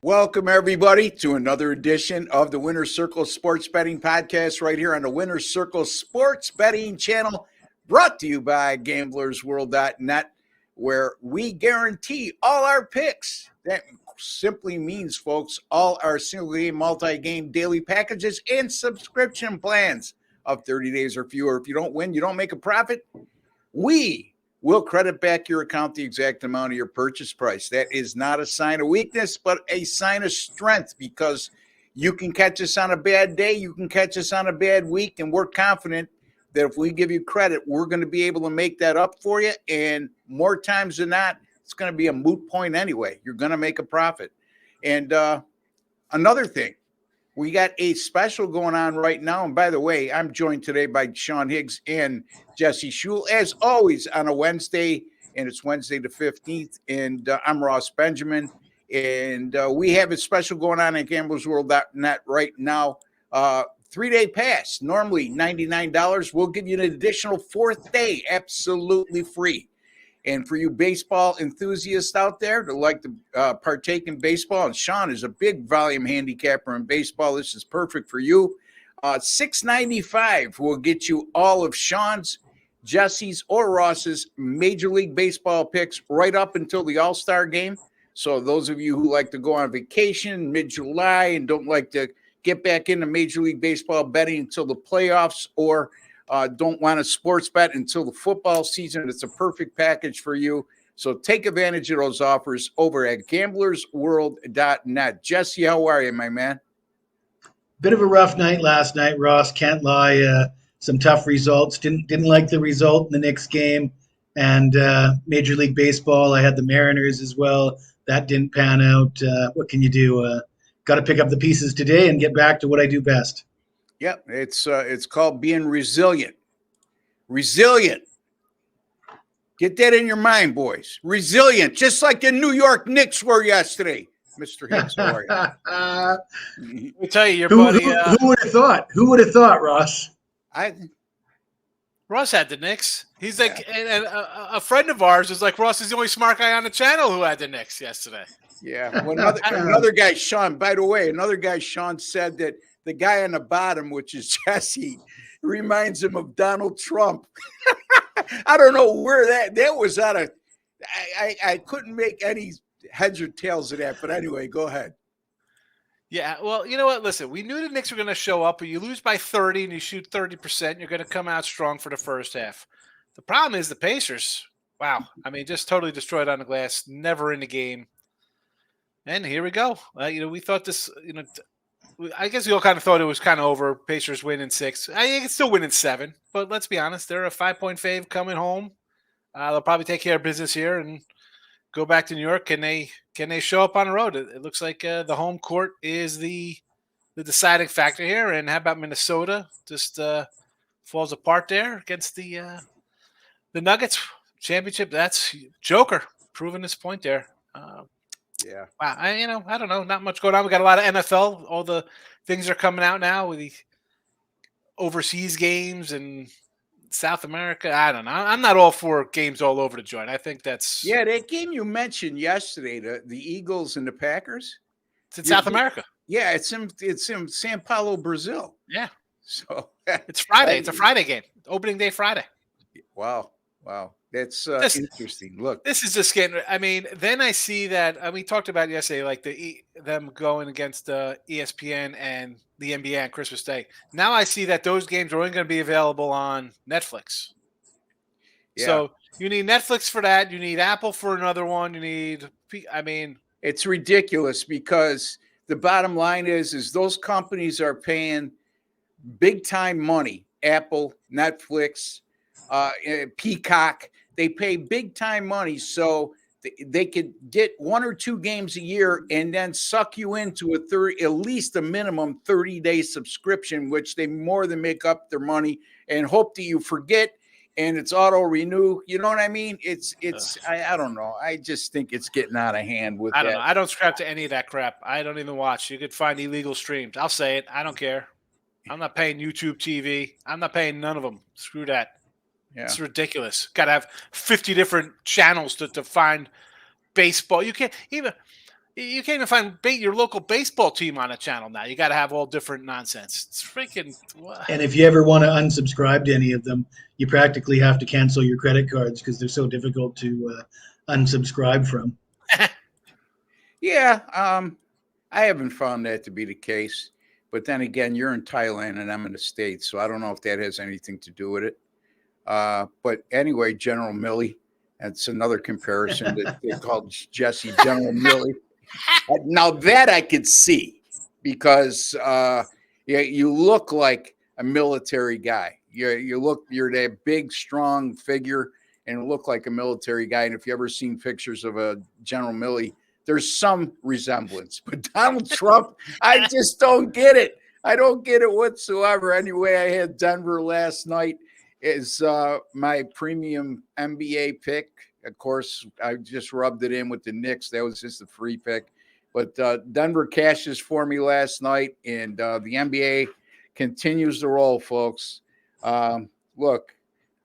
Welcome, everybody, to another edition of the Winner's Circle Sports Betting Podcast right here on the Winner's Circle Sports Betting Channel, brought to you by GamblersWorld.net, where we guarantee all our picks. That simply means, folks, all our single-game, multi-game daily packages and subscription plans of 30 days or fewer. If you don't win, you don't make a profit, we will credit back your account the exact amount of your purchase price. That is not a sign of weakness, but a sign of strength, because you can catch us on a bad day, you can catch us on a bad week, and we're confident that if we give you credit, we're going to be able to make that up for you. And more times than not, it's going to be a moot point anyway. You're going to make a profit. And another thing, we got a special going on right now. And by the way, I'm joined today by Sean Higgs and Jesse Schule, as always, on a Wednesday, and it's Wednesday the 15th. And I'm Ross Benjamin. And we have a special going on at GamblersWorld.net right now. 3-day pass, normally $99. We'll give you an additional fourth day, absolutely free. And for you baseball enthusiasts out there that like to partake in baseball, and Sean is a big volume handicapper in baseball, this is perfect for you. $6.95 will get you all of Sean's, Jesse's, or Ross's Major League Baseball picks right up until the All-Star game. So those of you who like to go on vacation mid-July and don't like to get back into Major League Baseball betting until the playoffs, or don't want to sports bet until the football season, it's a perfect package for you. So take advantage of those offers over at gamblersworld.net. Jesse, how are you, my man? Bit of a rough night last night, Ross. Can't lie. Some tough results. Didn't like the result in the Knicks game. And Major League Baseball, I had the Mariners as well. That didn't pan out. What can you do? Got to pick up the pieces today and get back to what I do best. Yep, it's called being resilient. Resilient. Get that in your mind, boys. Resilient, just like the New York Knicks were yesterday. Mr. Hicks, how are you? Let me tell you, your buddy. Who would have thought? Who would have thought, Ross? Ross had the Knicks. He's like, and a friend of ours is like, Ross is the only smart guy on the channel who had the Knicks yesterday. Yeah. Well, another guy, Sean, by the way, Sean said that the guy on the bottom, which is Jesse, reminds him of Donald Trump. I don't know where that was out of. I couldn't make any heads or tails of that. But anyway, go ahead. Yeah, well, you know what? Listen, we knew the Knicks were going to show up, but you lose by 30 and you shoot 30%, you're going to come out strong for the first half. The problem is the Pacers. Wow. I mean, just totally destroyed on the glass, never in the game. And here we go. We thought this, I guess we all kind of thought it was kind of over. Pacers win in 6. I think it's still win in 7. But let's be honest, they're a 5-point fave coming home. They'll probably take care of business here and go back to New York. Can they show up on the road? It looks like the home court is the deciding factor here. And how about Minnesota? Just falls apart there against the Nuggets championship. That's Joker proving his point there. Yeah. Wow. I don't know. Not much going on. We got a lot of NFL. All the things are coming out now with the overseas games and South America. I don't know. I'm not all for games all over the joint. I think that's. Yeah, that game you mentioned yesterday, the Eagles and the Packers. It's in South America. Yeah, it's in São Paulo, Brazil. Yeah. So it's Friday. It's a Friday game. Opening day Friday. Wow. That's interesting. Look, this is just getting. I mean, then I see that we talked about yesterday, like them going against ESPN and the NBA on Christmas Day. Now I see that those games are only going to be available on Netflix. Yeah. So you need Netflix for that. You need Apple for another one. You need. I mean, it's ridiculous because the bottom line is those companies are paying big time money. Apple, Netflix, Peacock. They pay big time money so they could get 1 or 2 games a year and then suck you into at least a minimum 30-day subscription, which they more than make up their money and hope that you forget and it's auto renew. You know what I mean? I don't know. I just think it's getting out of hand with that. I don't know. I don't subscribe to any of that crap. I don't even watch. You could find illegal streams. I'll say it. I don't care. I'm not paying YouTube TV. I'm not paying none of them. Screw that. Yeah. It's ridiculous. Got to have 50 different channels to find baseball. You can't even You can't even find your local baseball team on a channel now. You got to have all different nonsense. It's freaking. And if you ever want to unsubscribe to any of them, you practically have to cancel your credit cards because they're so difficult to unsubscribe from. Yeah, I haven't found that to be the case. But then again, you're in Thailand and I'm in the States, so I don't know if that has anything to do with it. But anyway, General Millie, that's another comparison that they called Jesse General Millie. Now that I could see because yeah, you look like a military guy. You're that big, strong figure and look like a military guy. And if you ever seen pictures of a General Millie, there's some resemblance. But Donald Trump, I just don't get it. I don't get it whatsoever. Anyway, I had Denver last night as my premium NBA pick. Of course, I just rubbed it in with the Knicks. That was just a free pick. But Denver cashes for me last night, and the NBA continues to roll, folks. Look,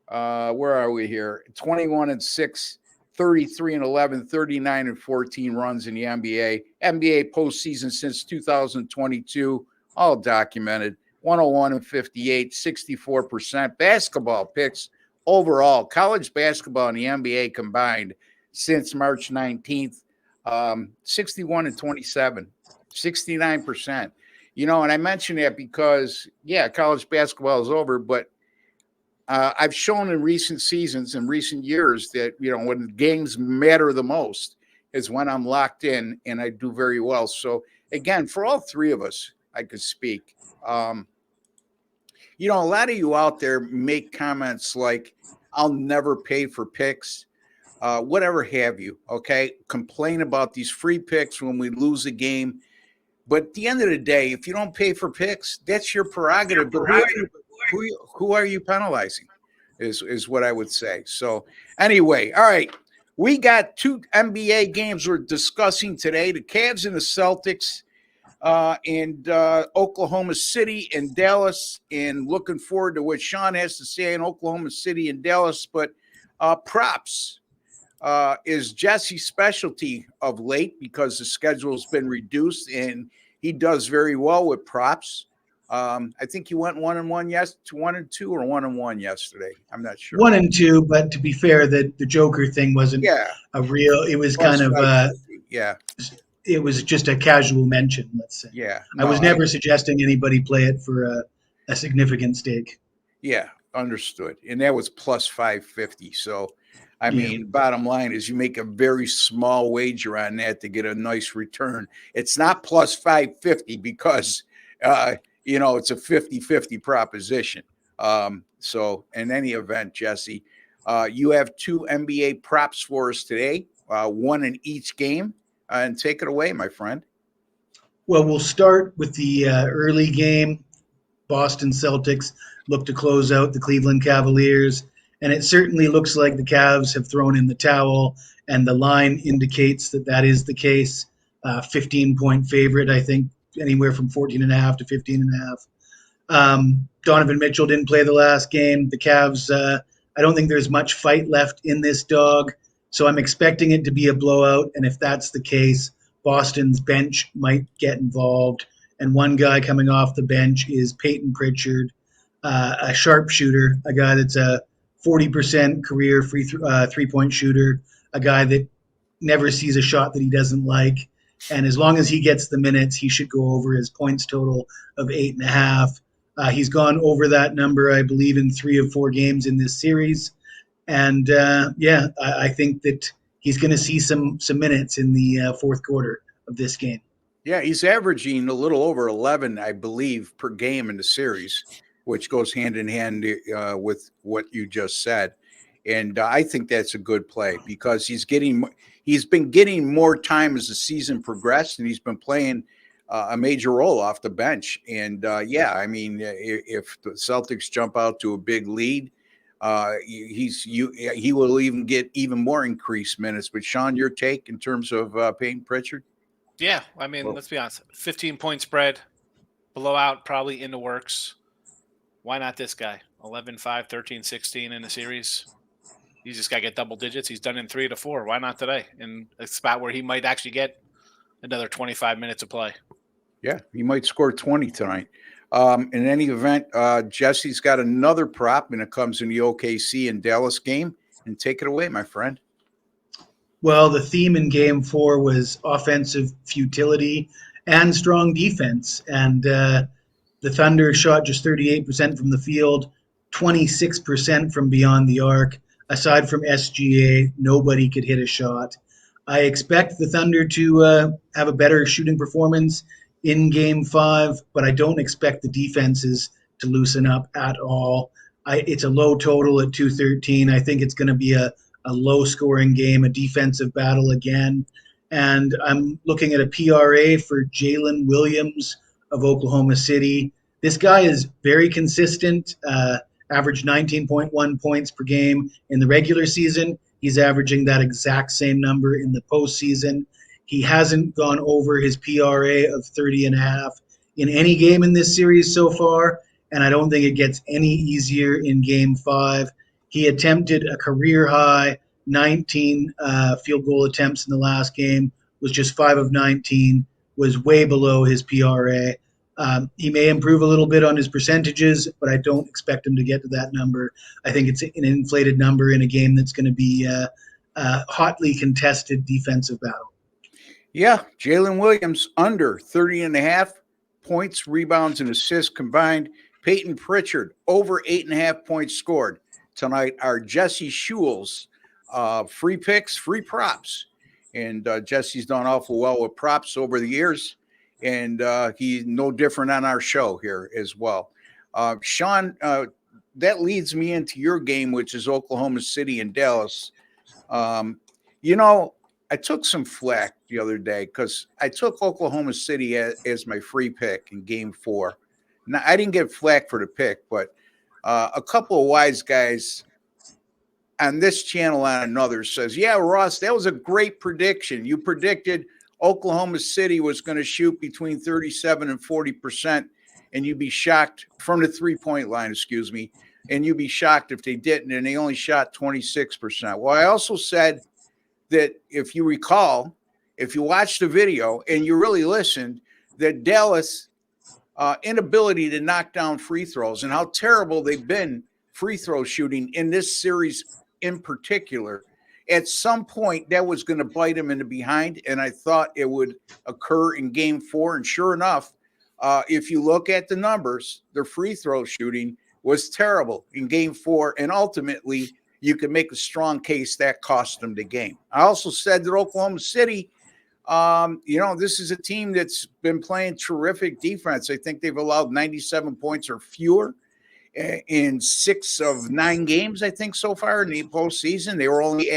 where are we here? 21-6, 33-11, 39-14 runs in the NBA. NBA postseason since 2022, all documented. 101-58, 64%. Basketball picks overall, college basketball and the NBA combined since March 19th, 61-27, 69%. You know, and I mention that because, yeah, college basketball is over, but I've shown in recent seasons and recent years that, you know, when games matter the most is when I'm locked in and I do very well. So, again, for all three of us, I could speak. You know, a lot of you out there make comments like, I'll never pay for picks, whatever have you, okay? Complain about these free picks when we lose a game. But at the end of the day, if you don't pay for picks, that's your prerogative. But who are you penalizing is what I would say. So anyway, all right. We got two NBA games we're discussing today, the Cavs and the Celtics. And Oklahoma City and Dallas, and looking forward to what Sean has to say in Oklahoma City and Dallas. But props is Jesse's specialty of late because the schedule has been reduced, and he does very well with props. I think he went 1-1 1-2 or 1-1 yesterday. I'm not sure. 1-2, but to be fair, the Joker thing wasn't a real. It was kind of yeah. It was just a casual mention, let's say. Yeah. No, I was never suggesting anybody play it for a significant stake. Yeah, understood. And that was plus 550. So, I mean, bottom line is you make a very small wager on that to get a nice return. It's not plus 550 because, you know, it's a 50-50 proposition. So, in any event, Jesse, you have two NBA props for us today, one in each game. And take it away, my friend. Well, we'll start with the early game. Boston Celtics look to close out the Cleveland Cavaliers, and it certainly looks like the Cavs have thrown in the towel, and the line indicates that that is the case. 15-point favorite, I think, anywhere from 14.5 to 15.5. Donovan Mitchell didn't play the last game. The Cavs, I don't think there's much fight left in this dog. So I'm expecting it to be a blowout, and if that's the case, Boston's bench might get involved. And one guy coming off the bench is Peyton Pritchard, a sharpshooter, a guy that's a 40% career three-point shooter, a guy that never sees a shot that he doesn't like. And as long as he gets the minutes, he should go over his points total of 8.5. He's gone over that number, I believe, in 3 of 4 games in this series. And I think that he's going to see some minutes in the fourth quarter of this game. Yeah, he's averaging a little over 11, I believe, per game in the series, which goes hand in hand with what you just said. And I think that's a good play because he's been getting more time as the season progressed, and he's been playing a major role off the bench. And I mean, if the Celtics jump out to a big lead, he will even get even more increased minutes. But Sean, your take in terms of Peyton Pritchard? Yeah, I mean, let's be honest. 15-point spread, blowout probably in the works. Why not this guy? 11-5, 13-16 in the series. He's just got to get double digits. He's done in 3 to 4. Why not today? In a spot where he might actually get another 25 minutes of play. Yeah, he might score 20 tonight. In any event, Jesse's got another prop, and it comes in the OKC and Dallas game. And take it away, my friend. Well, the theme in Game 4 was offensive futility and strong defense. And the Thunder shot just 38% from the field, 26% from beyond the arc. Aside from SGA, nobody could hit a shot. I expect the Thunder to have a better shooting performance in Game 5, but I don't expect the defenses to loosen up at all. It's a low total at 213. I think it's going to be a low-scoring game, a defensive battle again. And I'm looking at a PRA for Jalen Williams of Oklahoma City. This guy is very consistent, averaged 19.1 points per game in the regular season. He's averaging that exact same number in the postseason. He hasn't gone over his PRA of 30.5 in any game in this series so far, and I don't think it gets any easier in Game 5. He attempted a career-high 19 field goal attempts in the last game, was just 5 of 19, was way below his PRA. He may improve a little bit on his percentages, but I don't expect him to get to that number. I think it's an inflated number in a game that's going to be a hotly contested defensive battle. Yeah, Jalen Williams under 30.5 points, rebounds, and assists combined. Peyton Pritchard over 8.5 points scored. Tonight are Jesse Schule's free picks, free props. And Jesse's done awful well with props over the years. And he's no different on our show here as well. Sean, that leads me into your game, which is Oklahoma City and Dallas. I took some flack the other day because I took Oklahoma City as my free pick in Game 4. Now, I didn't get flack for the pick, but a couple of wise guys on this channel and another says, yeah, Ross, that was a great prediction. You predicted Oklahoma City was going to shoot between 37 and 40%, and you'd be shocked from the three-point line, and you'd be shocked if they didn't, and they only shot 26%. Well, I also said that if you recall, if you watched the video and you really listened, that Dallas' inability to knock down free throws and how terrible they've been free throw shooting in this series in particular, at some point that was going to bite them in the behind, and I thought it would occur in Game 4. And sure enough, if you look at the numbers, their free throw shooting was terrible in Game 4, and ultimately you can make a strong case that cost them the game. I also said that Oklahoma City, this is a team that's been playing terrific defense. I think they've allowed 97 points or fewer in 6 of 9 games, I think, so far in the postseason. They were only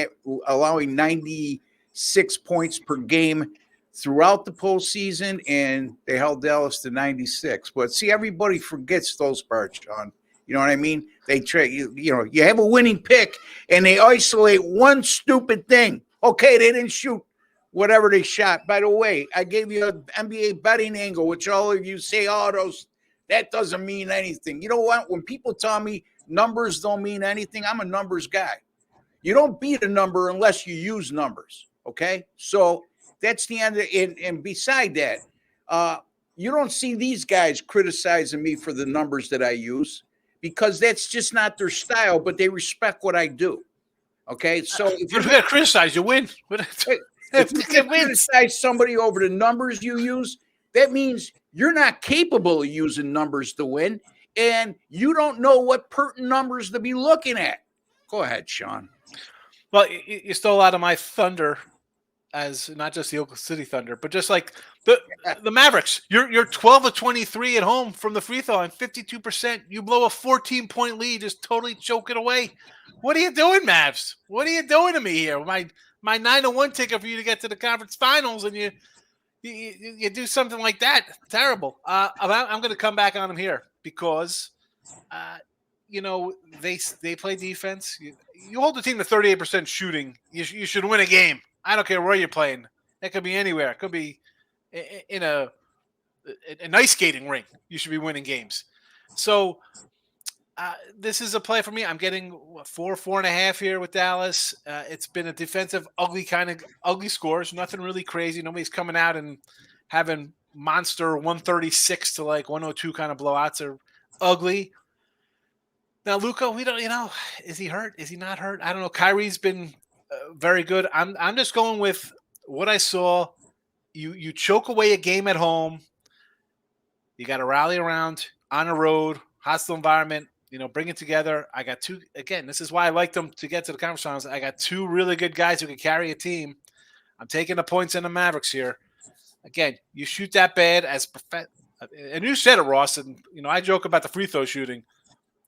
allowing 96 points per game throughout the postseason, and they held Dallas to 96. But see, everybody forgets those parts, Sean. You know what I mean? They try, you have a winning pick, and they isolate one stupid thing. Okay, they didn't shoot whatever they shot. By the way, I gave you an NBA betting angle, which all of you say, that doesn't mean anything. You know what? When people tell me numbers don't mean anything, I'm a numbers guy. You don't beat a number unless you use numbers, okay? So that's the end of it. And beside that, you don't see these guys criticizing me for the numbers that I use because that's just not their style, but they respect what I do, okay? So if you're going to criticize, you win. If you can criticize somebody over the numbers you use, that means you're not capable of using numbers to win, and you don't know what pertinent numbers to be looking at. Go ahead, Sean. Well, you stole out of my thunder as not just the Oklahoma City Thunder, but just like the Mavericks. You're 12 of 23 at home from the free throw line, 52%. You blow a 14-point lead, just totally choke it away. What are you doing, Mavs? What are you doing to me here? My 9-1 ticket for you to get to the conference finals, and you do something like that. Terrible. I'm going to come back on them here because, they play defense. You hold the team to 38% shooting, you should win a game. I don't care where you're playing. That could be anywhere. It could be in an ice skating rink. You should be winning games. So This is a play for me. I'm getting 4.5 here with Dallas. It's been a defensive, ugly scores. Nothing really crazy. Nobody's coming out and having monster 136 to like 102 kind of blowouts. Are ugly. Now, Luka, we don't, is he hurt? Is he not hurt? I don't know. Kyrie's been very good. I'm just going with what I saw. You choke away a game at home. You got to rally around on the road, hostile environment. Bring it together. I got two. Again, this is why I like them to get to the conference finals. I got two really good guys who can carry a team. I'm taking the points in the Mavericks here. Again, you shoot that bad and you said it, Ross. And I joke about the free throw shooting.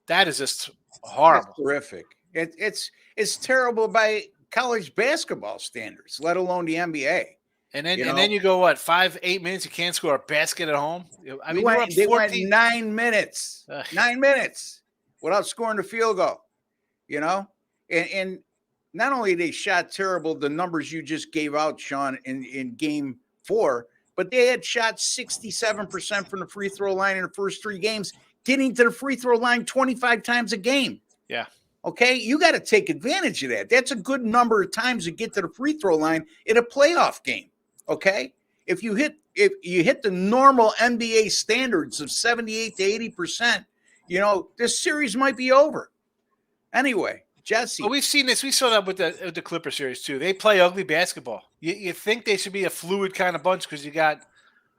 That is just horrible. It's terrific. It's terrible by college basketball standards, let alone the NBA. And then you go 5-8 minutes. You can't score a basket at home. I mean, they went 9 minutes. 9 minutes. Without scoring a field goal, and not only they shot terrible, the numbers you just gave out, Sean, in game 4, but they had shot 67% from the free throw line in the first 3 games, getting to the free throw line 25 times a game. Yeah. Okay. You got to take advantage of that. That's a good number of times to get to the free throw line in a playoff game. Okay. If you hit the normal NBA standards of 78 to 80%, this series might be over. Anyway, Jesse. Well, we've seen this. We saw that with the Clipper series too. They play ugly basketball. You think they should be a fluid kind of bunch because you got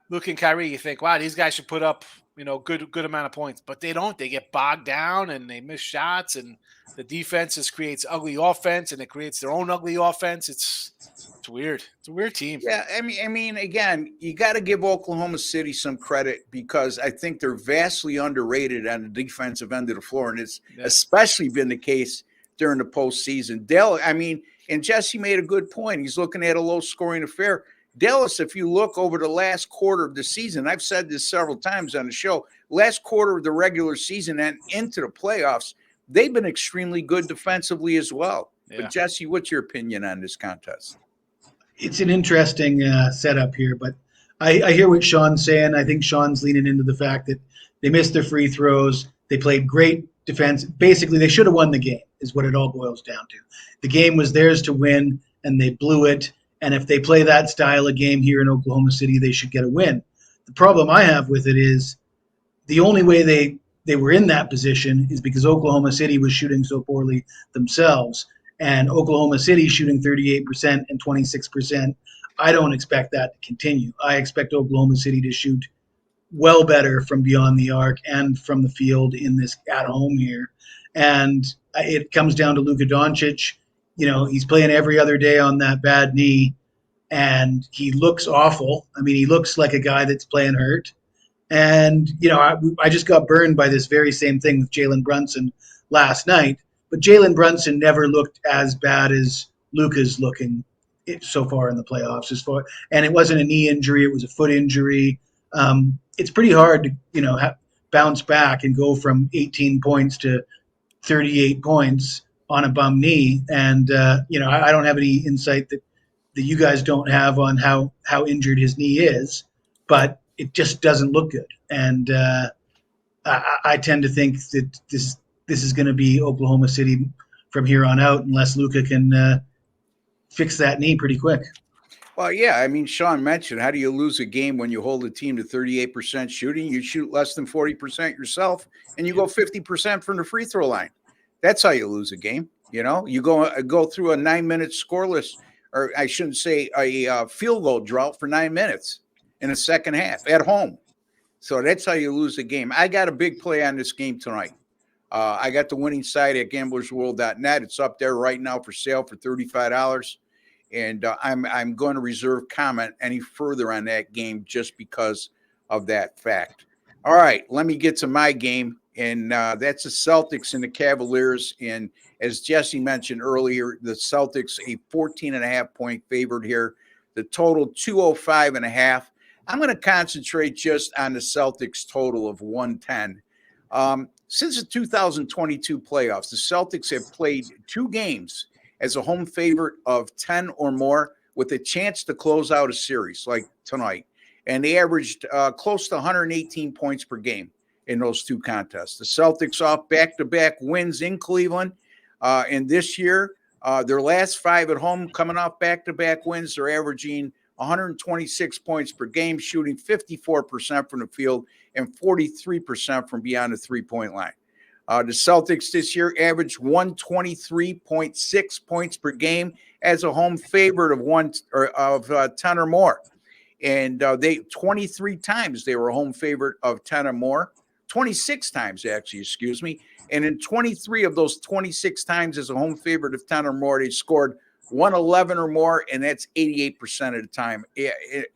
Luke and Kyrie. You think, wow, these guys should put up, good amount of points. But they don't. They get bogged down and they miss shots. And the defense creates ugly offense and it creates their own ugly offense. It's weird. It's a weird team. Yeah, I mean, again, you got to give Oklahoma City some credit because I think they're vastly underrated on the defensive end of the floor, and it's especially been the case during the postseason. And Jesse made a good point. He's looking at a low-scoring affair. Dallas, if you look over the last quarter of the season, I've said this several times on the show, last quarter of the regular season and into the playoffs, they've been extremely good defensively as well. Yeah. But Jesse, what's your opinion on this contest? It's an interesting setup here, but I hear what Sean's saying. I think Sean's leaning into the fact that they missed their free throws. They played great defense. Basically, they should have won the game is what it all boils down to. The game was theirs to win, and they blew it. And if they play that style of game here in Oklahoma City, they should get a win. The problem I have with it is the only way they were in that position is because Oklahoma City was shooting so poorly themselves. And Oklahoma City shooting 38% and 26%. I don't expect that to continue. I expect Oklahoma City to shoot well better from beyond the arc and from the field in this at home here. And it comes down to Luka Doncic. He's playing every other day on that bad knee, and he looks awful. I mean, he looks like a guy that's playing hurt. And, I just got burned by this very same thing with Jalen Brunson last night. But Jalen Brunson never looked as bad as Luka's looking so far in the playoffs. And it wasn't a knee injury; it was a foot injury. It's pretty hard to bounce back and go from 18 points to 38 points on a bum knee. And I don't have any insight that you guys don't have on how injured his knee is, but it just doesn't look good. And I tend to think that this is going to be Oklahoma City from here on out unless Luka can fix that knee pretty quick. Well, yeah. I mean, Sean mentioned, how do you lose a game when you hold a team to 38% shooting? You shoot less than 40% yourself, and you go 50% from the free throw line. That's how you lose a game. You go through a 9-minute scoreless, or I shouldn't say a field goal drought for 9 minutes in the second half at home. So that's how you lose a game. I got a big play on this game tonight. I got the winning side at gamblersworld.net. It's up there right now for sale for $35. And I'm going to reserve comment any further on that game just because of that fact. All right, let me get to my game. And that's the Celtics and the Cavaliers. And as Jesse mentioned earlier, the Celtics a 14.5 point favorite here. The total 205.5. I'm going to concentrate just on the Celtics total of 110. Since the 2022 playoffs, the Celtics have played 2 games as a home favorite of 10 or more with a chance to close out a series like tonight. And they averaged close to 118 points per game. in those two contests. The Celtics off back-to-back wins in Cleveland. And this year, their last 5 at home coming off back-to-back wins, they're averaging 126 points per game, shooting 54% from the field and 43% from beyond the three-point line. The Celtics this year averaged 123.6 points per game as a home favorite of 10 or more. And they 23 times they were a home favorite of 10 or more, 26 times actually, excuse me. And in 23 of those 26 times as a home favorite of 10 or more, they scored 111 or more, and that's 88% of the time.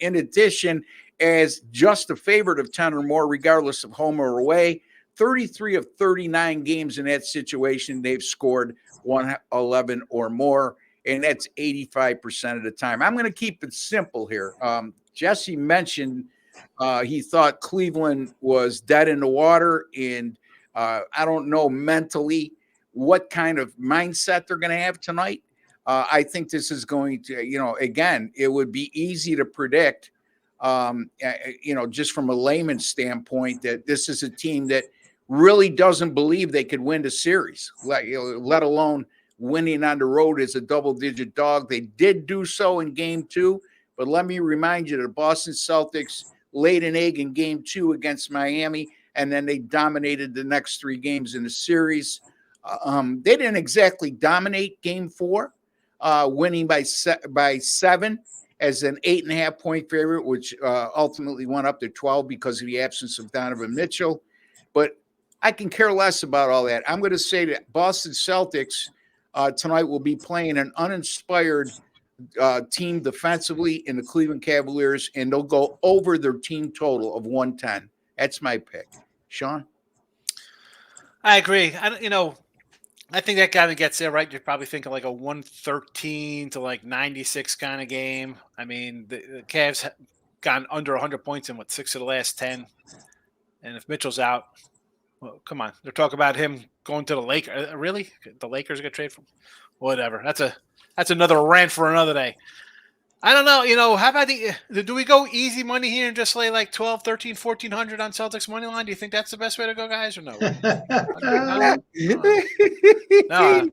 In addition, as just a favorite of 10 or more, regardless of home or away, 33 of 39 games in that situation, they've scored 111 or more, and that's 85% of the time. I'm going to keep it simple here. Jesse mentioned he thought Cleveland was dead in the water, and I don't know mentally what kind of mindset they're going to have tonight. I think this is going to, again, it would be easy to predict, just from a layman's standpoint, that this is a team that really doesn't believe they could win the series, let alone winning on the road as a double-digit dog. They did do so in Game 2, but let me remind you, the Boston Celtics laid an egg in Game 2 against Miami, and then they dominated the next 3 games in the series. They didn't exactly dominate Game 4, winning by 7 as an 8.5-point favorite, which ultimately went up to 12 because of the absence of Donovan Mitchell. But I can care less about all that. I'm going to say that Boston Celtics tonight will be playing an uninspired team defensively in the Cleveland Cavaliers, and they'll go over their team total of 110. That's my pick. Sean? I agree. I think that kind of gets there, right? You're probably thinking like a 113 to like 96 kind of game. I mean, the Cavs have gone under 100 points in 6 of the last 10. And if Mitchell's out, well, come on. They're talking about him going to the Lakers. Really? The Lakers are going to trade for him? Whatever. That's another rant for another day. I don't know. How about do we go easy money here and just lay like 12, 13, 1,400 on Celtics money line? Do you think that's the best way to go, guys, or no? No.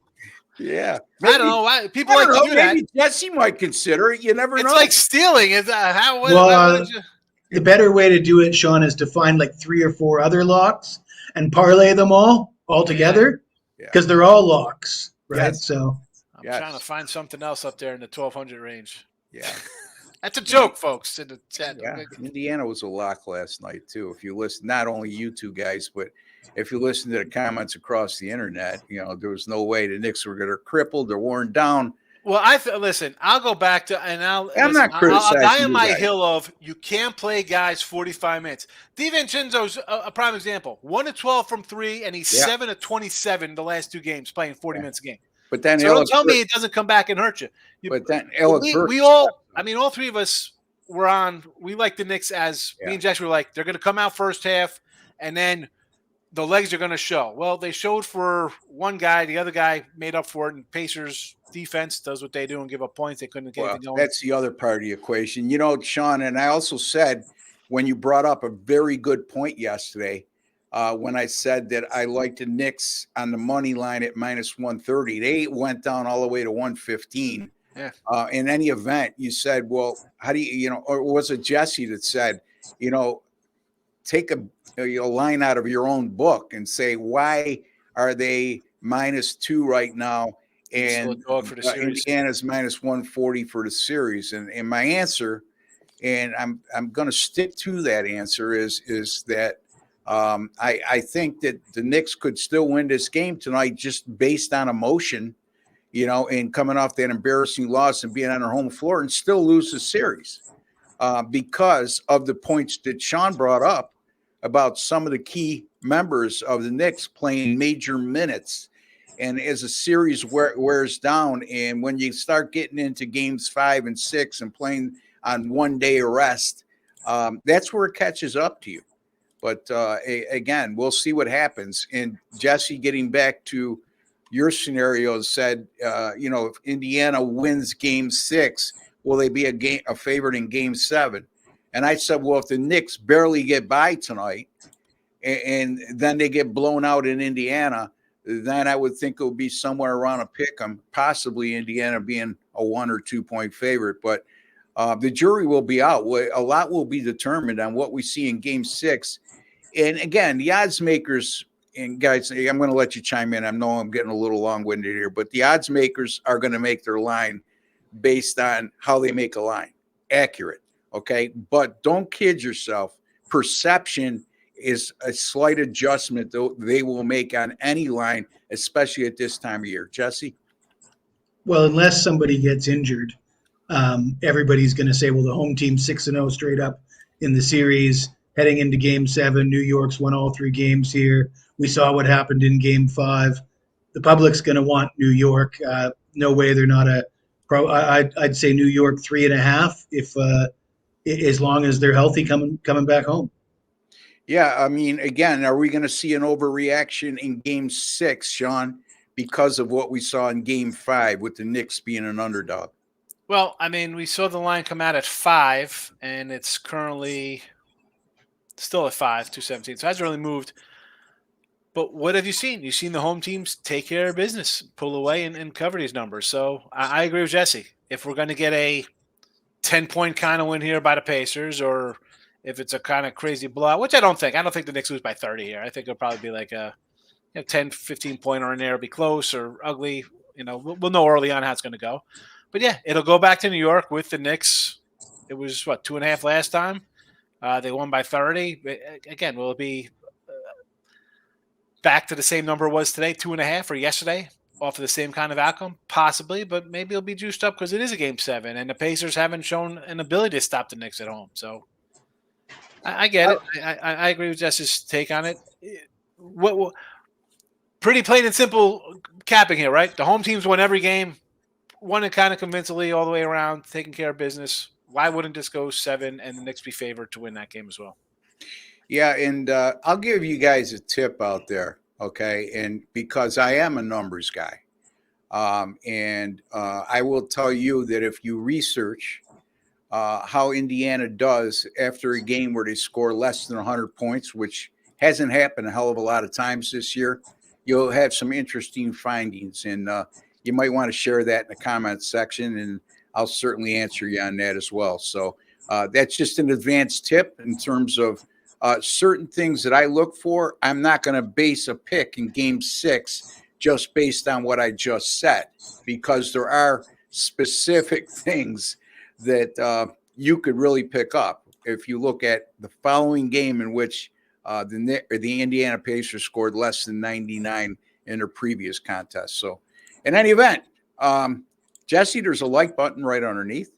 Yeah. Maybe, I don't know why people like to do that. Maybe Jesse might consider it. You never know. It's like stealing. The better way to do it, Sean, is to find like 3 or 4 other locks and parlay them all together, because they're all locks, right? Yes. So I'm trying to find something else up there in the 1,200 range. Yeah. That's a joke, folks. In the chat. Yeah. Indiana was a lock last night, too. If you listen, not only you two guys, but if you listen to the comments across the internet, there was no way the Knicks were going to cripple. They're worn down. Well, listen, I'll go back to, and I'll not criticizing I'll die on my guys. hill of you can't play guys 45 minutes. DiVincenzo's a prime example. 1 of 12 from 3, and he's 7 of 27 the last 2 games playing 40 minutes a game. But then don't tell me it doesn't come back and hurt you. But then all 3 of us were on. We like the Knicks as me and Jesse were like, they're going to come out first half, and then the legs are going to show. Well, they showed for one guy. The other guy made up for it, and Pacers defense does what they do and give up points. They couldn't get anything going. That's the other part of the equation. Sean, and I also said when you brought up a very good point yesterday, when I said that I liked the Knicks on the money line at -130, they went down all the way to 115. Yeah. In any event, you said, well, how do or was it Jesse that said, take a line out of your own book and say, why are they -2 right now? And Indiana's -140 for the series. And my answer, and I'm going to stick to that answer, is that I think that the Knicks could still win this game tonight just based on emotion, and coming off that embarrassing loss and being on their home floor, and still lose the series because of the points that Sean brought up about some of the key members of the Knicks playing major minutes. And as a series wears down, and when you start getting into games 5 and 6 and playing on 1 day rest, that's where it catches up to you. But again, we'll see what happens. And Jesse, getting back to your scenario, said, if Indiana wins Game 6, will they be a favorite in Game 7? And I said, well, if the Knicks barely get by tonight, and then they get blown out in Indiana, then I would think it would be somewhere around a pick 'em, possibly Indiana being a 1 or 2 point favorite. But the jury will be out. A lot will be determined on what we see in Game 6. And again, the odds makers, and guys, I'm going to let you chime in. I know I'm getting a little long-winded here, but the odds makers are going to make their line based on how they make a line. Accurate, okay? But don't kid yourself. Perception is a slight adjustment that they will make on any line, especially at this time of year. Jesse? Well, unless somebody gets injured, everybody's going to say, well, the home team's 6-0 straight up in the series. Heading into Game 7, New York's won all 3 games here. We saw what happened in Game 5. The public's going to want New York. No way they're not a pro. I'd say New York 3.5 if as long as they're healthy coming back home. Yeah, I mean, again, are we going to see an overreaction in Game 6, Sean, because of what we saw in Game 5 with the Knicks being an underdog? Well, I mean, we saw the line come out at 5, and it's currently still at 5, 217. So it hasn't really moved. But what have you seen? You've seen the home teams take care of business, pull away, and cover these numbers. So I agree with Jesse. If we're going to get a 10-point kind of win here by the Pacers, or if it's a kind of crazy blowout, which I don't think. I don't think the Knicks lose by 30 here. I think it'll probably be like a 10, 15-point or in there. It'll be close or ugly. We'll know early on how it's going to go. But, yeah, it'll go back to New York with the Knicks. It was, 2.5 last time? They won by 30. Again, will it be back to the same number it was today, 2.5, or yesterday, off of the same kind of outcome? Possibly, but maybe it'll be juiced up because it is a Game 7, and the Pacers haven't shown an ability to stop the Knicks at home. So I get it. I agree with Jesse's take on it. What pretty plain and simple capping here, right? The home teams won every game, won it kind of convincingly all the way around, taking care of business. Why wouldn't this go 7 and the Knicks be favored to win that game as well? Yeah, and I'll give you guys a tip out there, okay? And because I am a numbers guy, and I will tell you that if you research how Indiana does after a game where they score less than 100 points, which hasn't happened a hell of a lot of times this year, you'll have some interesting findings. And you might want to share that in the comments section, and I'll certainly answer you on that as well. So that's just an advanced tip in terms of certain things that I look for. I'm not going to base a pick in Game 6 just based on what I just said, because there are specific things that you could really pick up if you look at the following game in which the Indiana Pacers scored less than 99 in their previous contest. So in any event, Jesse, there's a like button right underneath.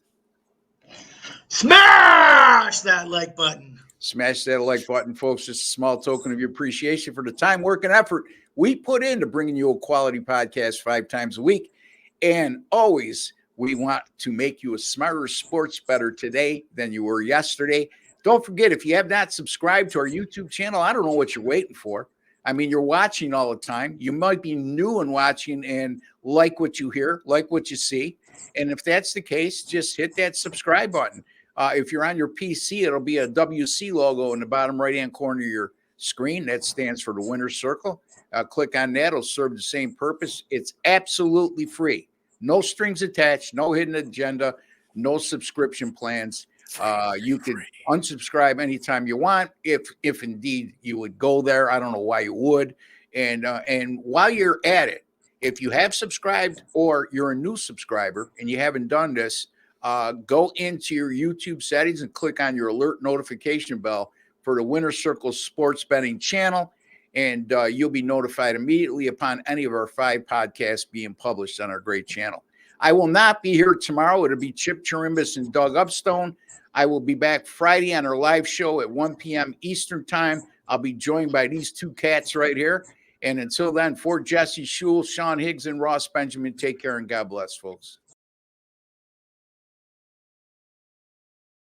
Smash that like button. Smash that like button, folks. Just a small token of your appreciation for the time, work, and effort we put into bringing you a quality podcast 5 times a week. And always, we want to make you a smarter sports bettor today than you were yesterday. Don't forget, if you have not subscribed to our YouTube channel, I don't know what you're waiting for. I mean, you're watching all the time. You might be new and watching and like what you hear, like what you see. And if that's the case, just hit that subscribe button. If you're on your PC, it'll be a WC logo in the bottom right-hand corner of your screen. That stands for the Winner's Circle. Click on that. It'll serve the same purpose. It's absolutely free. No strings attached, no hidden agenda, no subscription plans. You can unsubscribe anytime you want, if indeed you would go there. I don't know why you would. And while you're at it, if you have subscribed or you're a new subscriber and you haven't done this, go into your YouTube settings and click on your alert notification bell for the Winner's Circle Sports Betting channel, and you'll be notified immediately upon any of our 5 podcasts being published on our great channel. I will not be here tomorrow. It'll be Chip Chirimbus and Doug Upstone. I will be back Friday on our live show at 1 p.m. Eastern Time. I'll be joined by these 2 cats right here. And until then, for Jesse, Schule, Sean Higgs, and Ross Benjamin, take care and God bless, folks.